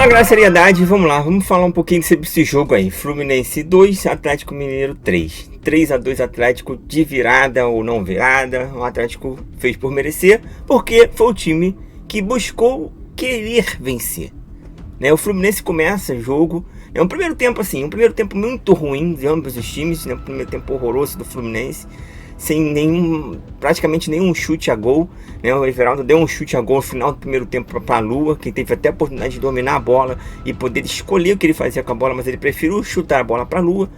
Fala, galera, seriedade, vamos lá, vamos falar um pouquinho sobre esse jogo aí. Fluminense 2, Atlético Mineiro 3. 3-2 Atlético de virada ou não virada. O Atlético fez por merecer, porque foi o time que buscou querer vencer, né? O Fluminense começa o jogo, é um primeiro tempo assim, um primeiro tempo muito ruim de ambos os times, né? Um primeiro tempo horroroso do Fluminense, sem praticamente nenhum chute a gol, né? O Everaldo deu um chute a gol no final do primeiro tempo para a Lua, que teve até a oportunidade de dominar a bola e poder escolher o que ele fazia com a bola, mas ele preferiu chutar a bola para a Lua.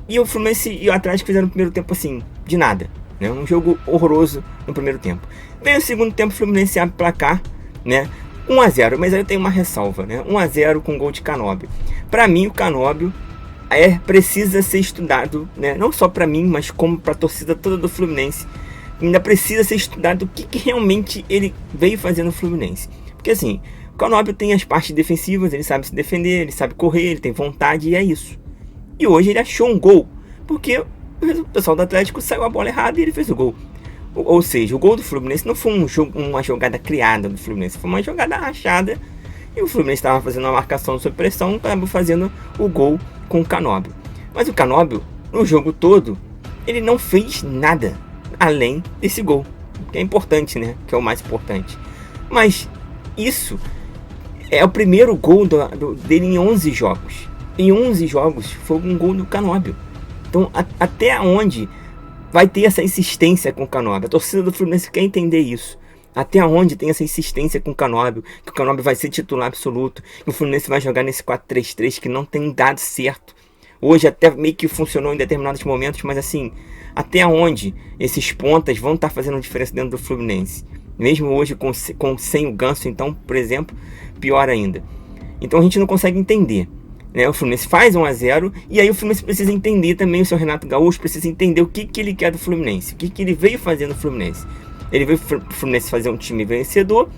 E o Fluminense e o Atlético fizeram o primeiro tempo assim, de nada, né? Um jogo horroroso no primeiro tempo. Vem o segundo tempo, o Fluminense abre o placar, né? 1-0, mas aí eu tenho uma ressalva, né? 1-0 com gol de Canóbio. Para mim, o Canóbio precisa ser estudado, né? Não só para mim, mas como para a torcida toda do Fluminense. Ainda precisa ser estudado o que realmente ele veio fazer no Fluminense. Porque assim, o Canóbio tem as partes defensivas, ele sabe se defender, ele sabe correr, ele tem vontade e é isso. E hoje ele achou um gol, porque o pessoal do Atlético saiu a bola errada e ele fez o gol. Ou seja, o gol do Fluminense não foi uma jogada criada do Fluminense, foi uma jogada achada. E o Fluminense estava fazendo uma marcação sob pressão, estava fazendo o gol com o Canóbio. Mas o Canóbio, no jogo todo, ele não fez nada além desse gol, que é importante, né? Que é o mais importante. Mas isso é o primeiro gol dele em 11 jogos. Em 11 jogos foi um gol do Canóbio. Então, até onde vai ter essa insistência com o Canóbio? A torcida do Fluminense quer entender isso. Até onde tem essa insistência com o Canóbio, que o Canóbio vai ser titular absoluto, que o Fluminense vai jogar nesse 4-3-3 que não tem dado certo. Hoje até meio que funcionou em determinados momentos, mas assim, até onde esses pontas vão estar fazendo diferença dentro do Fluminense? Mesmo hoje sem o Ganso, então, por exemplo, pior ainda. Então a gente não consegue entender, né? O Fluminense faz 1-0 e aí o Fluminense precisa entender também, o seu Renato Gaúcho precisa entender o que ele quer do Fluminense, o que ele veio fazer no Fluminense. Ele veio para o Fluminense fazer um time vencedor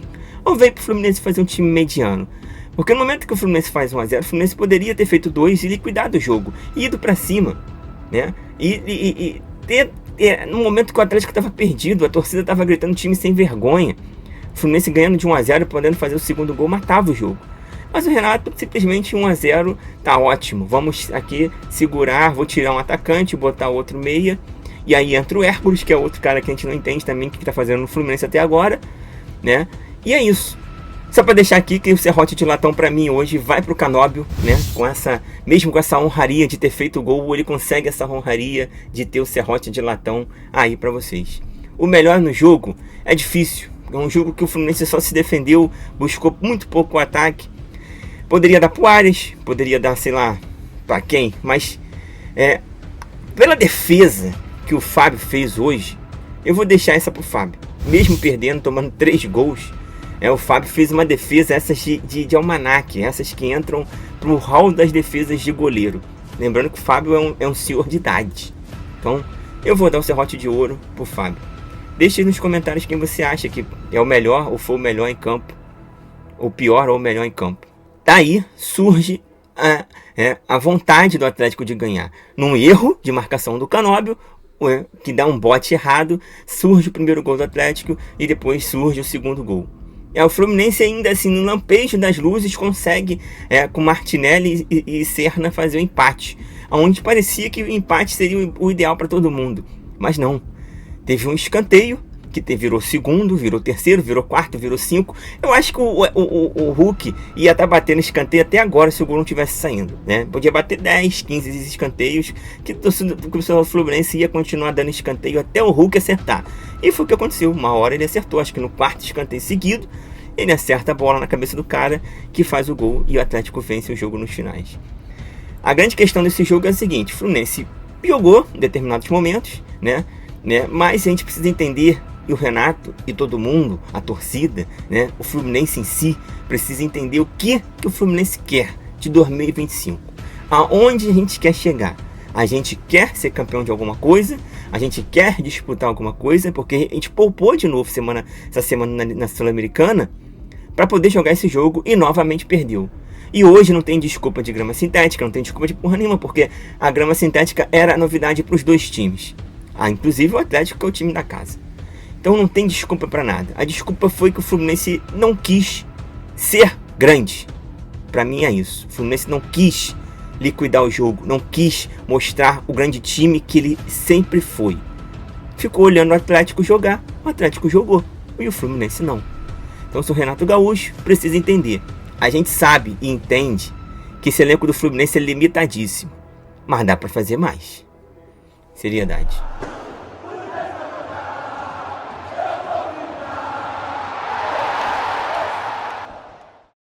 ou veio para o Fluminense fazer um time mediano? Porque no momento que o Fluminense faz 1-0, o Fluminense poderia ter feito 2 e liquidado o jogo, ido para cima, né? No momento que o Atlético estava perdido, a torcida estava gritando time sem vergonha. O Fluminense ganhando de 1-0, podendo fazer o segundo gol, matava o jogo. Mas o Renato simplesmente 1-0, tá ótimo, vamos aqui segurar, vou tirar um atacante, botar outro meia. E aí entra o Hércules, que é outro cara que a gente não entende também o que tá fazendo no Fluminense até agora, né? E é isso. Só para deixar aqui que o serrote de latão para mim hoje vai pro Canóbio, né? Mesmo com essa honraria de ter feito o gol, ele consegue essa honraria de ter o serrote de latão aí para vocês. O melhor no jogo é difícil. É um jogo que o Fluminense só se defendeu, buscou muito pouco o ataque. Poderia dar pro Arias, poderia dar, sei lá, para quem, mas pela defesa que o Fábio fez hoje, eu vou deixar essa pro Fábio. Mesmo perdendo, tomando 3 gols, o Fábio fez uma defesa, essas de almanaque, essas que entram pro hall das defesas de goleiro. Lembrando que o Fábio é um senhor de idade. Então, eu vou dar o serrote de ouro pro Fábio. Deixe aí nos comentários quem você acha que é o melhor ou foi o melhor em campo, o pior ou o melhor em campo. Daí surge a vontade do Atlético de ganhar. Num erro de marcação do Canóbio, que dá um bote errado, surge o primeiro gol do Atlético e depois surge o segundo gol. O Fluminense ainda assim, no lampejo das luzes, consegue com Martinelli e Serna fazer o empate, onde parecia que o empate seria o ideal para todo mundo, mas não. Teve um escanteio que virou segundo, virou terceiro, virou quarto, virou 5. Eu acho que o Hulk ia estar batendo escanteio até agora se o gol não tivesse saindo, né? Podia bater 10, 15 escanteios, que o Fluminense ia continuar dando escanteio até o Hulk acertar. E foi o que aconteceu. Uma hora ele acertou, acho que no quarto escanteio seguido, ele acerta a bola na cabeça do cara, que faz o gol e o Atlético vence o jogo nos finais. A grande questão desse jogo é a seguinte: o Fluminense jogou em determinados momentos, né? Mas a gente precisa entender, e o Renato e todo mundo, a torcida, né, o Fluminense em si, precisa entender o que o Fluminense quer de 2025. Aonde a gente quer chegar? A gente quer ser campeão de alguma coisa, a gente quer disputar alguma coisa, porque a gente poupou de novo essa semana na Sul-Americana para poder jogar esse jogo e novamente perdeu. E hoje não tem desculpa de grama sintética, não tem desculpa de porra nenhuma, porque a grama sintética era a novidade para os dois times. Inclusive o Atlético, que é o time da casa. Então não tem desculpa para nada. A desculpa foi que o Fluminense não quis ser grande. Pra mim é isso. O Fluminense não quis liquidar o jogo, não quis mostrar o grande time que ele sempre foi. Ficou olhando o Atlético jogar, o Atlético jogou e o Fluminense não. Então, se o Renato Gaúcho precisa entender, a gente sabe e entende que esse elenco do Fluminense é limitadíssimo, mas dá pra fazer mais. Seriedade.